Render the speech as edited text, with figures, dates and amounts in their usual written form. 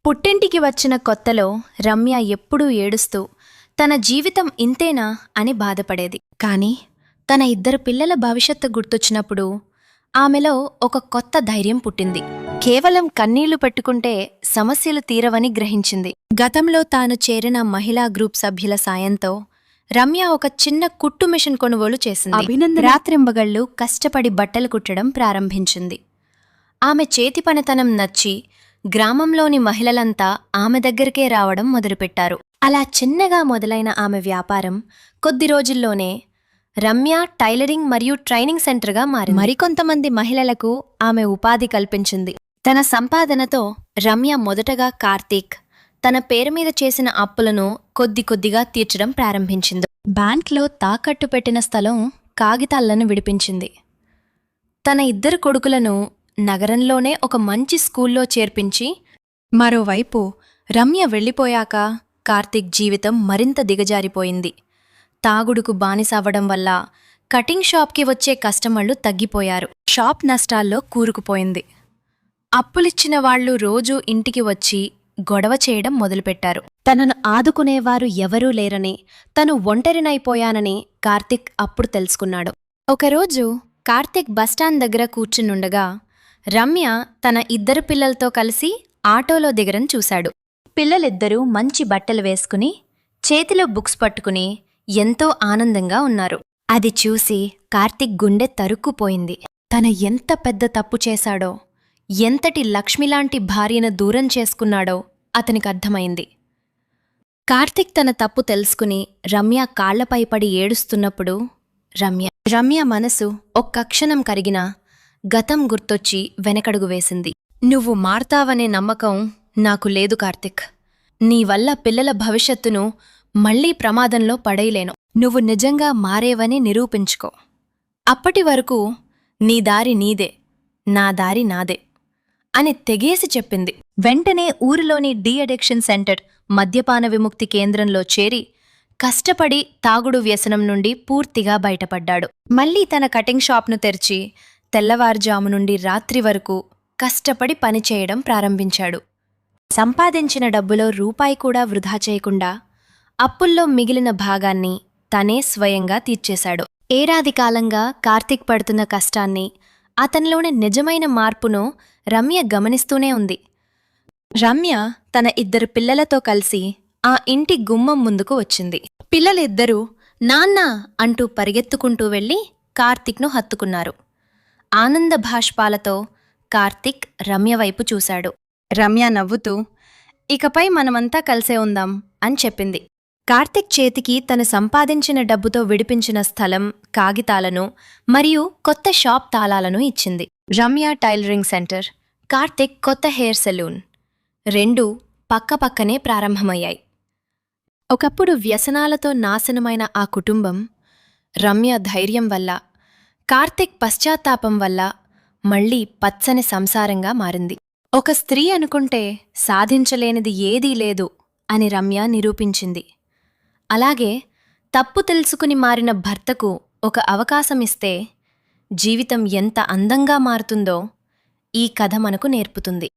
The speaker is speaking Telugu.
పుట్టింటికి వచ్చిన కొత్తలో రమ్య ఎప్పుడూ ఏడుస్తూ తన జీవితం ఇంతేనా అని బాధపడేది. కానీ తన ఇద్దరు పిల్లల భవిష్యత్తు గుర్తొచ్చినప్పుడు ఆమెలో ఒక కొత్త ధైర్యం పుట్టింది. కేవలం కన్నీళ్లు పెట్టుకుంటే సమస్యలు తీరవని గ్రహించింది. గతంలో తాను చేరిన మహిళా గ్రూప్ సభ్యుల సాయంతో రమ్య ఒక చిన్న కుట్టు మిషన్ కొనుగోలు చేసింది. రాత్రింబగళ్లు కష్టపడి బట్టలు కుట్టడం ప్రారంభించింది. ఆమె చేతి పనితనం నచ్చి గ్రామంలోని మహిళలంతా ఆమె దగ్గరికే రావడం మొదలుపెట్టారు. అలా చిన్నగా మొదలైన ఆమె వ్యాపారం కొద్ది రోజుల్లోనే రమ్య టైలరింగ్ మరియు ట్రైనింగ్ సెంటర్గా మారింది. మరికొంతమంది మహిళలకు ఆమె ఉపాధి కల్పించింది. తన సంపాదనతో రమ్య మొదటగా కార్తీక్ తన పేరు మీద చేసిన అప్పులను కొద్ది కొద్దిగా తీర్చడం ప్రారంభించింది. బ్యాంక్లో తాకట్టు పెట్టిన స్థలం కాగితాలను విడిపించింది. తన ఇద్దరు కొడుకులను నగరంలోనే ఒక మంచి స్కూల్లో చేర్పించి, మరోవైపు రమ్య వెళ్ళిపోయాక కార్తీక్ జీవితం మరింత దిగజారిపోయింది. తాగుడుకు బానిసవ్వడం వల్ల కటింగ్ షాప్కి వచ్చే కస్టమర్లు తగ్గిపోయారు. షాప్ నష్టాల్లో కూరుకుపోయింది. అప్పులిచ్చిన వాళ్లు రోజూ ఇంటికి వచ్చి గొడవ చేయడం మొదలుపెట్టారు. తనను ఆదుకునేవారు ఎవరూ లేరని, తను ఒంటరినైపోయానని కార్తీక్ అప్పుడు తెలుసుకున్నాడు. ఒకరోజు కార్తీక్ బస్టాండ్ దగ్గర కూర్చునుండగా రమ్య తన ఇద్దరు పిల్లలతో కలిసి ఆటోలో దిగరం చూశాడు. పిల్లలిద్దరూ మంచి బట్టలు వేసుకుని చేతిలో బుక్స్ పట్టుకుని ఎంతో ఆనందంగా ఉన్నారు. అది చూసి కార్తీక్ గుండె తరుక్కుపోయింది. తన ఎంత పెద్ద తప్పు చేశాడో, ఎంతటి లక్ష్మిలాంటి భార్యను దూరం చేసుకున్నాడో అతనికి అర్థమైంది. కార్తీక్ తన తప్పు తెలుసుకుని రమ్య కాళ్లపై పడి ఏడుస్తున్నప్పుడు రమ్య మనసు ఒక్క క్షణం కరిగినా గతం గుర్తొచ్చి వెనకడుగు వేసింది. నువ్వు మారతావనే నమ్మకం నాకు లేదు కార్తీక్. నీ వల్ల పిల్లల భవిష్యత్తును మళ్లీ ప్రమాదంలో పడేయలేను. నువ్వు నిజంగా మారేవని నిరూపించుకో. అప్పటి వరకు నీ దారి నీదే, నా దారి నాదే అని తెగేసి చెప్పింది. వెంటనే ఊరిలోని డీ అడిక్షన్ సెంటర్ మద్యపాన విముక్తి కేంద్రంలో చేరి కష్టపడి తాగుడు వ్యసనం నుండి పూర్తిగా బయటపడ్డాడు. మళ్లీ తన కటింగ్ షాప్ను తెరిచి తెల్లవారుజాము నుండి రాత్రి వరకు కష్టపడి పనిచేయడం ప్రారంభించాడు. సంపాదించిన డబ్బులో రూపాయి కూడా వృధా చేయకుండా అప్పుల్లో మిగిలిన భాగాన్ని తనే స్వయంగా తీర్చేశాడు. ఏడాది కాలంగా కార్తీక్ పడుతున్న కష్టాన్ని, అతనిలోని నిజమైన మార్పును రమ్య గమనిస్తూనే ఉంది. రమ్య తన ఇద్దరు పిల్లలతో కలిసి ఆ ఇంటి గుమ్మం ముందుకు వచ్చింది. పిల్లలిద్దరూ నాన్నా అంటూ పరిగెత్తుకుంటూ వెళ్లి కార్తీక్ను హత్తుకున్నారు. ఆనంద భాష్పాలతో కార్తీక్ రమ్య వైపు చూశాడు. రమ్య నవ్వుతూ, ఇకపై మనమంతా కలిసే ఉందాం అని చెప్పింది. కార్తీక్ చేతికి తను సంపాదించిన డబ్బుతో విడిపించిన స్థలం, కాగితాలను మరియు కొత్త షాప్ తాళాలను ఇచ్చింది. రమ్య టైలరింగ్ సెంటర్, కార్తీక్ కొత్త హెయిర్ సెలూన్ రెండూ పక్కపక్కనే ప్రారంభమయ్యాయి. ఒకప్పుడు వ్యసనాలతో నాశనమైన ఆ కుటుంబం రమ్య ధైర్యం వల్ల, కార్తీక్ పశ్చాత్తాపం వల్ల మళ్లీ పచ్చని సంసారంగా మారింది. ఒక స్త్రీ అనుకుంటే సాధించలేనిది ఏదీ లేదు అని రమ్య నిరూపించింది. అలాగే తప్పు తెలుసుకుని మారిన భర్తకు ఒక అవకాశమిస్తే జీవితం ఎంత అందంగా మారుతుందో ఈ కథ మనకు నేర్పుతుంది.